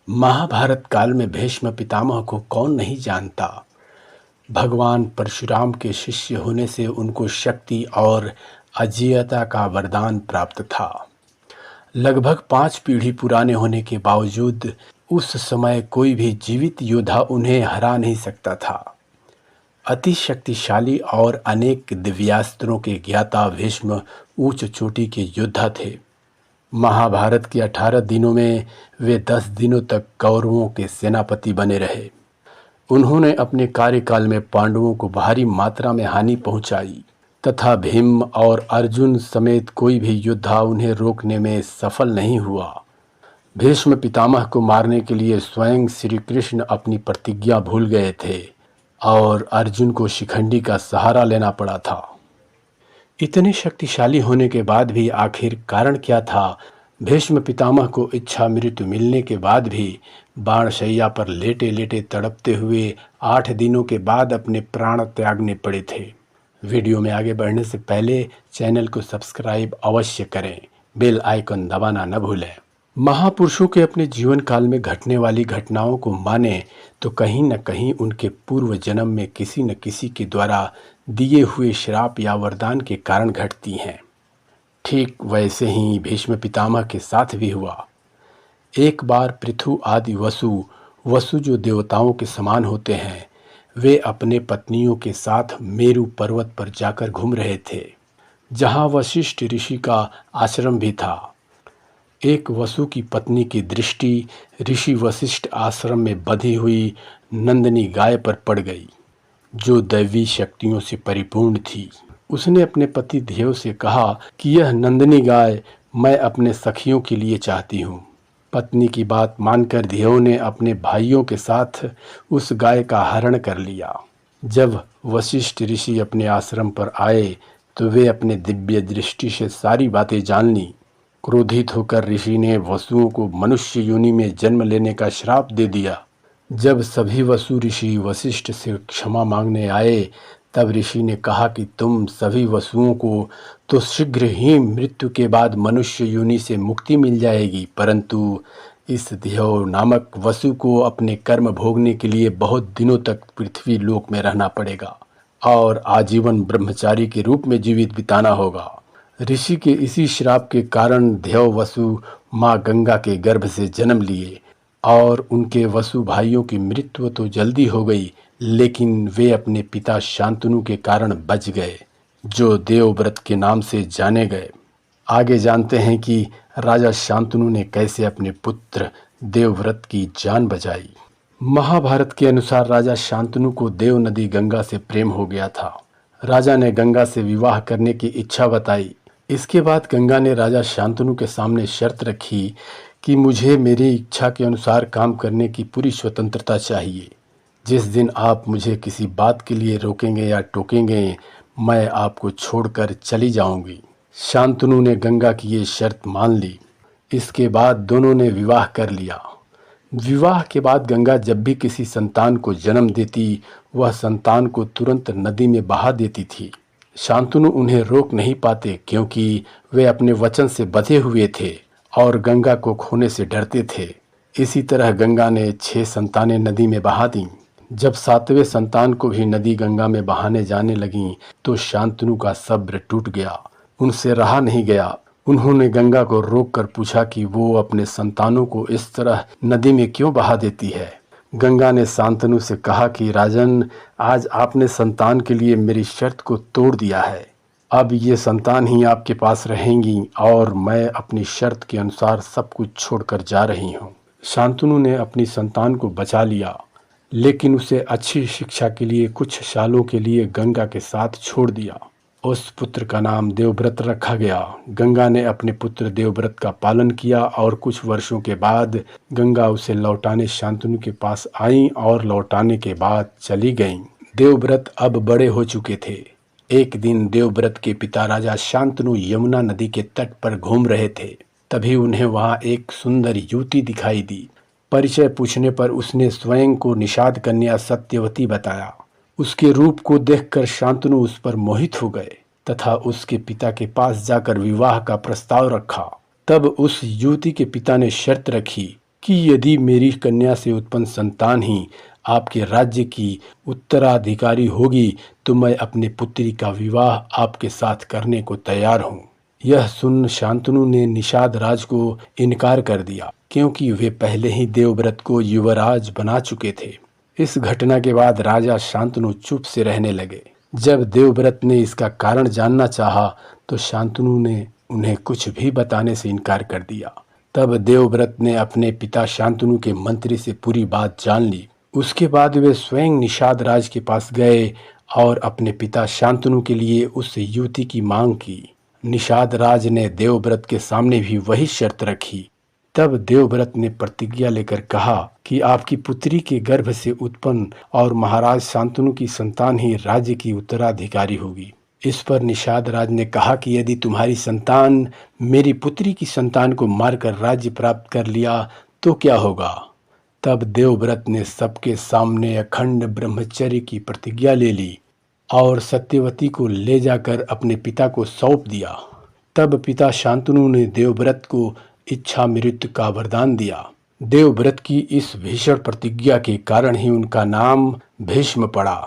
महाभारत काल में भीष्म पितामह को कौन नहीं जानता। भगवान परशुराम के शिष्य होने से उनको शक्ति और अजेयता का वरदान प्राप्त था। लगभग 5 पीढ़ी पुराने होने के बावजूद उस समय कोई भी जीवित योद्धा उन्हें हरा नहीं सकता था। अति शक्तिशाली और अनेक दिव्यास्त्रों के ज्ञाता भीष्म उच्च चोटी के योद्धा थे। महाभारत के 18 दिनों में वे 10 दिनों तक कौरवों के सेनापति बने रहे। उन्होंने अपने कार्यकाल में पांडवों को भारी मात्रा में हानि पहुंचाई तथा भीम और अर्जुन समेत कोई भी योद्धा उन्हें रोकने में सफल नहीं हुआ। भीष्म पितामह को मारने के लिए स्वयं श्री कृष्ण अपनी प्रतिज्ञा भूल गए थे और अर्जुन को शिखंडी का सहारा लेना पड़ा था। इतने शक्तिशाली होने के बाद भी आखिर कारण क्या था। भीष्म पितामह को इच्छा मृत्यु मिलने के बाद भी बाणशैया पर लेटे लेटे तड़पते हुए 8 दिनों के बाद अपने प्राण त्यागने पड़े थे। वीडियो में आगे बढ़ने से पहले चैनल को सब्सक्राइब अवश्य करें, बेल आइकन दबाना न भूलें। महापुरुषों के अपने जीवन काल में घटने वाली घटनाओं को माने तो कहीं न कहीं उनके पूर्व जन्म में किसी न किसी के द्वारा दिए हुए श्राप या वरदान के कारण घटती हैं। ठीक वैसे ही भीष्म पितामह के साथ भी हुआ। एक बार पृथु आदि वसु जो देवताओं के समान होते हैं, वे अपने पत्नियों के साथ मेरु पर्वत पर जाकर घूम रहे थे, जहाँ वशिष्ठ ऋषि का आश्रम भी था। एक वसु की पत्नी की दृष्टि ऋषि वशिष्ठ आश्रम में बंधी हुई नंदिनी गाय पर पड़ गई, जो दैवी शक्तियों से परिपूर्ण थी। उसने अपने पति देव से कहा कि यह नंदिनी गाय मैं अपने सखियों के लिए चाहती हूँ। पत्नी की बात मानकर देव ने अपने भाइयों के साथ उस गाय का हरण कर लिया। जब वशिष्ठ ऋषि अपने आश्रम पर आए तो वे अपने दिव्य दृष्टि से सारी बातें जान ली। क्रोधित होकर ऋषि ने वसुओं को मनुष्य योनि में जन्म लेने का श्राप दे दिया। जब सभी वसु ऋषि वशिष्ठ से क्षमा मांगने आए तब ऋषि ने कहा कि तुम सभी वसुओं को तो शीघ्र ही मृत्यु के बाद मनुष्य योनि से मुक्ति मिल जाएगी, परंतु इस देव नामक वसु को अपने कर्म भोगने के लिए बहुत दिनों तक पृथ्वी लोक में रहना पड़ेगा और आजीवन ब्रह्मचारी के रूप में जीवित बिताना होगा। ऋषि के इसी श्राप के कारण देव वसु माँ गंगा के गर्भ से जन्म लिए और उनके वसु भाइयों की मृत्यु तो जल्दी हो गई, लेकिन वे अपने पिता शांतनु के कारण बच गए, जो देवव्रत के नाम से जाने गए। आगे जानते हैं कि राजा शांतनु ने कैसे अपने पुत्र देवव्रत की जान बचाई। महाभारत के अनुसार राजा शांतनु को देव नदी गंगा से प्रेम हो गया था। राजा ने गंगा से विवाह करने की इच्छा बताई। इसके बाद गंगा ने राजा शांतनु के सामने शर्त रखी कि मुझे मेरी इच्छा के अनुसार काम करने की पूरी स्वतंत्रता चाहिए। जिस दिन आप मुझे किसी बात के लिए रोकेंगे या टोकेंगे, मैं आपको छोड़कर चली जाऊंगी। शांतनु ने गंगा की ये शर्त मान ली। इसके बाद दोनों ने विवाह कर लिया। विवाह के बाद गंगा जब भी किसी संतान को जन्म देती, वह संतान को तुरंत नदी में बहा देती थी। शांतनु उन्हें रोक नहीं पाते क्योंकि वे अपने वचन से बंधे हुए थे और गंगा को खोने से डरते थे। इसी तरह गंगा ने 6 संतानें नदी में बहा दी। जब 7वें संतान को भी नदी गंगा में बहाने जाने लगी तो शांतनु का सब्र टूट गया, उनसे रहा नहीं गया। उन्होंने गंगा को रोककर पूछा कि वो अपने संतानों को इस तरह नदी में क्यों बहा देती है। गंगा ने शांतनु से कहा कि राजन, आज आपने संतान के लिए मेरी शर्त को तोड़ दिया है। अब ये संतान ही आपके पास रहेंगी और मैं अपनी शर्त के अनुसार सब कुछ छोड़कर जा रही हूँ। शांतनु ने अपनी संतान को बचा लिया, लेकिन उसे अच्छी शिक्षा के लिए कुछ सालों के लिए गंगा के साथ छोड़ दिया। उस पुत्र का नाम देवव्रत रखा गया। गंगा ने अपने पुत्र देवव्रत का पालन किया और कुछ वर्षों के बाद गंगा उसे लौटाने शांतनु के पास आई और लौटाने के बाद चली गईं। देवव्रत अब बड़े हो चुके थे। एक दिन देवव्रत के पिता राजा शांतनु यमुना नदी के तट पर घूम रहे थे। तभी उन्हें वहां एक सुंदर युवती दिखाई दी। परिचय पूछने पर उसने स्वयं को निषाद कन्या सत्यवती बताया। उसके रूप को देखकर शांतनु उस पर मोहित हो गए तथा उसके पिता के पास जाकर विवाह का प्रस्ताव रखा। तब उस युवती के पिता ने शर्त रखी कि यदि मेरी कन्या से उत्पन्न संतान ही आपके राज्य की उत्तराधिकारी होगी तो मैं अपने पुत्री का विवाह आपके साथ करने को तैयार हूँ। यह सुन शांतनु ने निषाद राज को इनकार कर दिया, क्योंकि वे पहले ही देवव्रत को युवराज बना चुके थे। इस घटना के बाद राजा शांतनु चुप से रहने लगे। जब देवव्रत ने इसका कारण जानना चाहा तो शांतनु ने उन्हें कुछ भी बताने से इनकार कर दिया। तब देवव्रत ने अपने पिता शांतनु के मंत्री से पूरी बात जान ली। उसके बाद वे स्वयं निषाद राज के पास गए और अपने पिता शांतनु के लिए उस युवती की मांग की। निषाद राज ने देवव्रत के सामने भी वही शर्त रखी। तब देवव्रत ने प्रतिज्ञा लेकर कहा कि आपकी पुत्री के गर्भ से उत्पन्न और महाराज शांतनु की संतान ही राज्य की उत्तराधिकारी होगी। इस पर निषाद राज ने कहा कि यदि तुम्हारी संतान मेरी पुत्री की संतान को मारकर राज्य प्राप्त कर लिया तो क्या होगा। तब देवव्रत ने सबके सामने अखंड ब्रह्मचर्य की प्रतिज्ञा ले ली और सत्यवती को ले जाकर अपने पिता को सौंप दिया। तब पिता शांतनु ने देवव्रत को इच्छा मृत्यु का वरदान दिया। देवव्रत की इस भीषण प्रतिज्ञा के कारण ही उनका नाम भीष्म पड़ा।